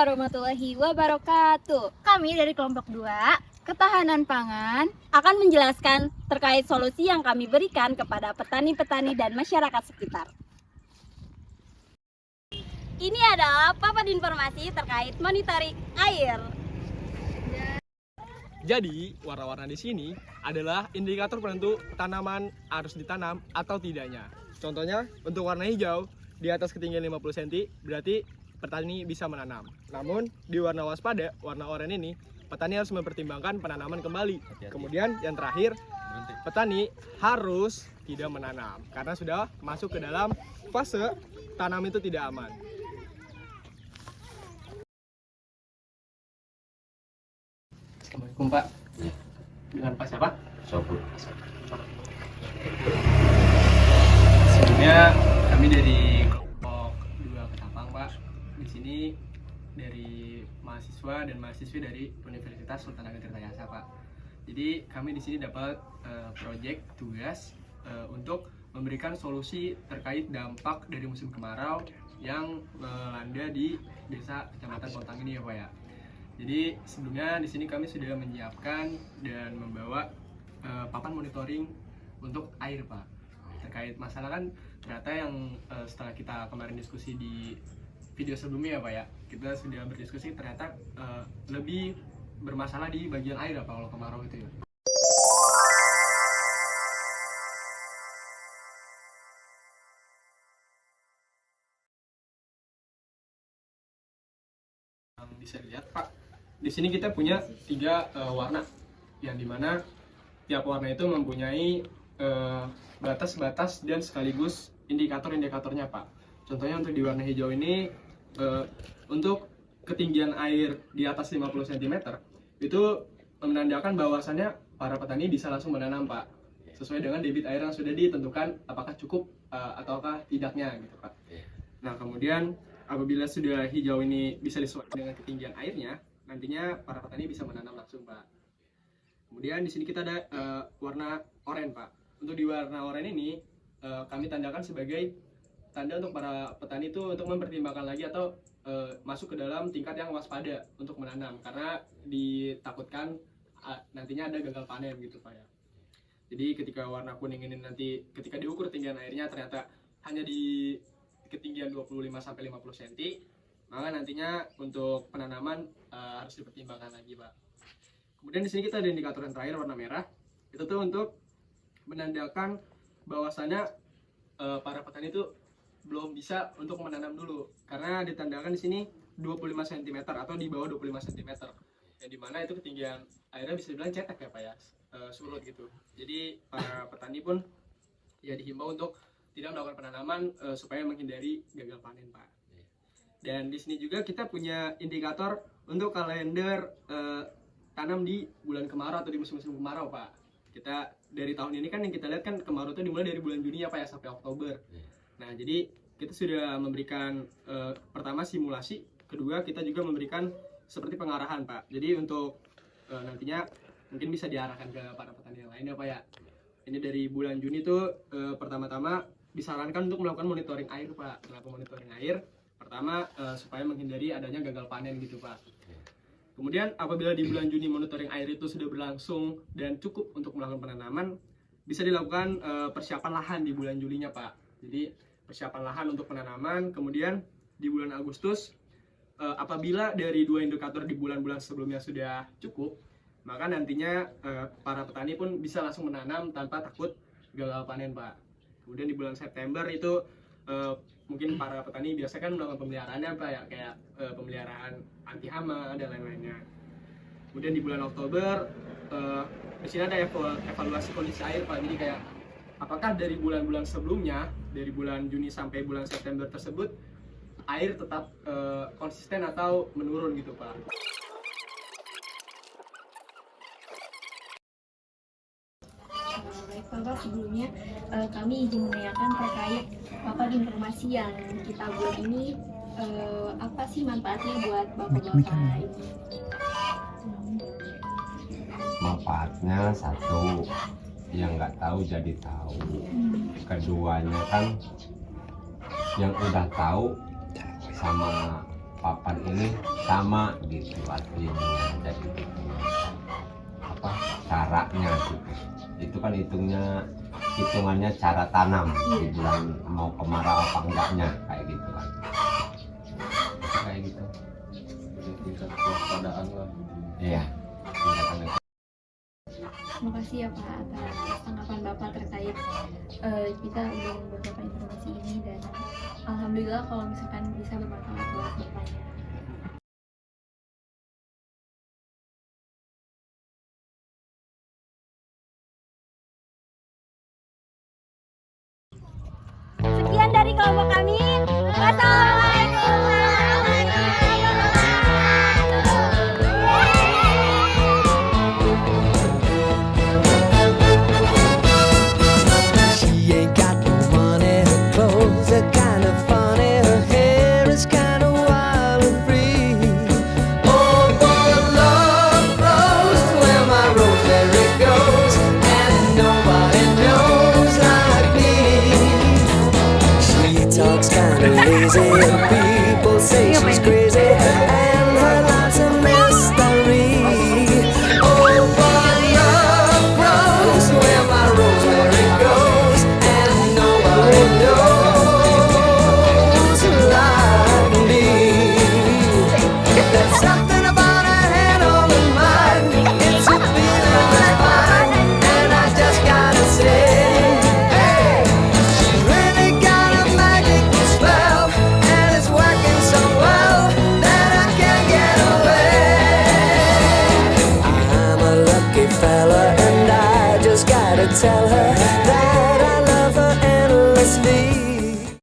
warahmatullahi wabarakatuh. Kami dari kelompok 2 Ketahanan pangan akan menjelaskan terkait solusi yang kami berikan kepada petani-petani dan masyarakat sekitar. Ini adalah papan informasi terkait monitoring air. Jadi, warna-warna di sini adalah indikator penentu tanaman harus ditanam atau tidaknya. Contohnya, untuk warna hijau di atas ketinggian 50 cm berarti petani bisa menanam. Namun, di warna waspada, warna oranye ini, petani harus mempertimbangkan penanaman kembali. Kemudian yang terakhir, petani harus tidak menanam karena sudah masuk ke dalam fase tanam itu tidak aman. Assalamualaikum Pak. Dengan Pak siapa? Sobur. Sebelumnya kami dari kelompok 2 Ketapang Pak. Di sini dari mahasiswa dan mahasiswi dari Universitas Sultan Agung Pak. Jadi kami di sini dapat proyek tugas untuk memberikan solusi terkait dampak dari musim kemarau yang melanda di desa Kecamatan Pontang ini ya Pak ya. Jadi sebelumnya di sini kami sudah menyiapkan dan membawa papan monitoring untuk air Pak. Terkait masalah kan ternyata yang setelah kita kemarin diskusi di video sebelumnya ya Pak ya, kita sudah berdiskusi ternyata lebih bermasalah di bagian air apa kalau kemarau itu ya. Bisa dilihat Pak, di sini kita punya 3 warna, yang dimana tiap warna itu mempunyai batas-batas dan sekaligus indikator-indikatornya Pak. Contohnya untuk di warna hijau ini, untuk ketinggian air di atas 50 cm itu menandakan bahwasannya para petani bisa langsung menanam Pak, sesuai dengan debit air yang sudah ditentukan apakah cukup ataukah tidaknya gitu Pak. Nah kemudian apabila sudah hijau ini bisa disesuaikan dengan ketinggian airnya, nantinya para petani bisa menanam langsung Pak. Kemudian di sini kita ada warna oranye Pak. Untuk di warna oranye ini kami tandakan sebagai tanda untuk para petani itu untuk mempertimbangkan lagi atau masuk ke dalam tingkat yang waspada untuk menanam, karena ditakutkan nantinya ada gagal panen gitu Pak ya. Jadi ketika warna kuning ini nanti ketika diukur ketinggian airnya ternyata hanya di ketinggian 25-50 cm, maka nantinya untuk penanaman harus dipertimbangkan lagi Pak. Kemudian di sini kita ada indikator yang terakhir warna merah. Itu tuh untuk menandakan bahwasannya para petani itu belum bisa untuk menanam dulu, karena ditandakan di sini 25 cm atau di bawah 25 cm, yang dimana itu ketinggian airnya bisa dibilang cetek ya Pak ya, surut gitu. Jadi para petani pun ya dihimbau untuk tidak melakukan penanaman supaya menghindari gagal panen Pak. Dan di sini juga kita punya indikator untuk kalender tanam di bulan kemarau atau di musim-musim kemarau Pak. Kita dari tahun ini kan yang kita lihat kan kemarau itu dimulai dari bulan Juni ya Pak ya sampai Oktober. Nah jadi kita sudah memberikan pertama simulasi, kedua kita juga memberikan seperti pengarahan Pak. Jadi untuk nantinya mungkin bisa diarahkan ke para petani yang lain ya Pak ya. Ini dari bulan Juni tuh pertama-tama disarankan untuk melakukan monitoring air Pak. Kenapa monitoring air? Pertama supaya menghindari adanya gagal panen gitu Pak. Kemudian apabila di bulan Juni monitoring air itu sudah berlangsung dan cukup untuk melakukan penanaman, bisa dilakukan persiapan lahan di bulan Julinya Pak. Jadi persiapan lahan untuk penanaman. Kemudian di bulan Agustus apabila dari 2 indikator di bulan-bulan sebelumnya sudah cukup, maka nantinya para petani pun bisa langsung menanam tanpa takut gagal panen Pak. Kemudian di bulan September itu mungkin para petani biasa kan melakukan pemeliharaannya Pak ya, kayak pemeliharaan anti hama dan lain-lainnya. Kemudian di bulan Oktober di sini ada evaluasi kondisi air Pak. Jadi kayak apakah dari bulan-bulan sebelumnya, dari bulan Juni sampai bulan September tersebut air tetap konsisten atau menurun gitu Pak. Bapak, sebelumnya kami izin menanyakan terkait papan informasi yang kita buat ini, apa sih manfaatnya buat bapak-bapak ini? Manfaatnya satu, yang nggak tahu jadi tahu. Keduanya kan yang udah tahu sama papan ini sama gitu artinya. Jadi apa caranya gitu. Itu kan hitungannya cara tanam di bulan mau kemarau apa enggaknya kayak gitu kan. Kayak gitu. Tingkat kewaspadaan lah. Iya. Terima kasih ya Pak atas tanggapan Bapak terkait kita udah membuat Bapak informasi ini, dan alhamdulillah kalau misalkan bisa bermanfaat buat Bapaknya. Sekian dari kelompok kami. Wassalamualaikum warahmatullahi wabarakatuh. She ain't got no money, her clothes are kind of funny, her hair is kind of wild and free. Oh, but love grows where my rosemary goes, and nobody knows like me. She talks kind of lazy, and people say she's crazy, and her life's a mystery. Oh, but love grows where my rosemary goes, and nobody knows like me. There's something about her head on her mind, it's a feeling that's fine, and I just gotta say, hey, she's really got a magical spell, and it's working so well that I can't get away. I'm a lucky fella, and I just gotta tell her that I love her endlessly.